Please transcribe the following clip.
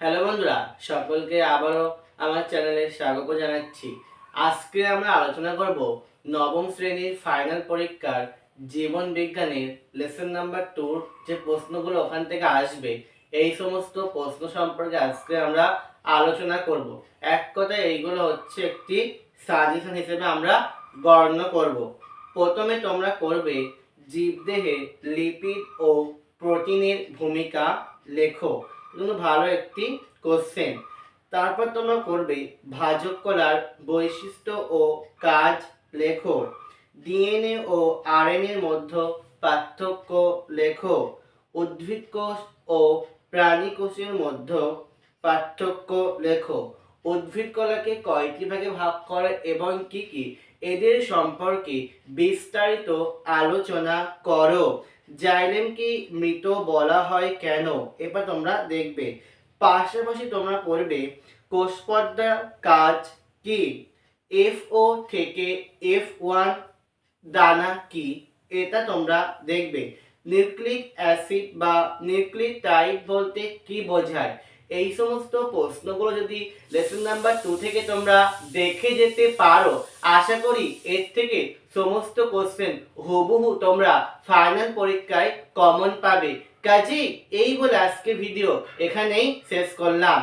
Hello বন্ধুরা, সকলকে আবারও আমার চ্যানেলে স্বাগত জানাচ্ছি। আজকে আমরা আলোচনা করব নবম শ্রেণীর ফাইনাল পরীক্ষার জীবন বিজ্ঞানের লেসন নাম্বার 2 যে প্রশ্নগুলো ওখান থেকে আসবে, এই সমস্ত প্রশ্ন সম্পর্কে আজকে আমরা আলোচনা করব। এক কথায় এইগুলো হচ্ছে একটি সাজেশন হিসেবে আমরা গণ্য করব। প্রথমে তোমরা করবে জীবদেহে লিপিড ও প্রোটিনের ভূমিকা লেখো। কিন্তু ভালো একটি কোশ্চেন। তারপর তোমরা করবে ভাজক কলার বৈশিষ্ট্য ও কাজ লেখো। ডিএনএ ও আরএনএর মধ্যে পার্থক্য লেখো। উদ্ভিদ কোষ ও প্রাণী কোষের মধ্যে পার্থক্য লেখো। উদ্ভিদ কলাকে কয়টি ভাগে ভাগ করে এবং কি কি, এদের সম্পর্কে বিস্তারিত আলোচনা করো। জাইলেমকে মৃত বলা হয় কেন, এবার তোমরা দেখবে। পাশাপাশি তোমরা পড়বে কোষ পর্দার কাজ কি, FO থেকে F1 দানা কি, এটা তোমরা দেখবে। নিউক্লিক অ্যাসিড বা নিউক্লিওটাইড বলতে কি বোঝায়, এই সমস্ত প্রশ্নগুলো যদি লেসন নাম্বার 2 থেকে তোমরা দেখে যেতে পারো, আশা করি এর থেকে সমস্ত কোশ্চেন হুবহু তোমরা ফাইনাল পরীক্ষায় কমন পাবে। কাজেই এই বলে আজকে ভিডিও এখানেই শেষ করলাম।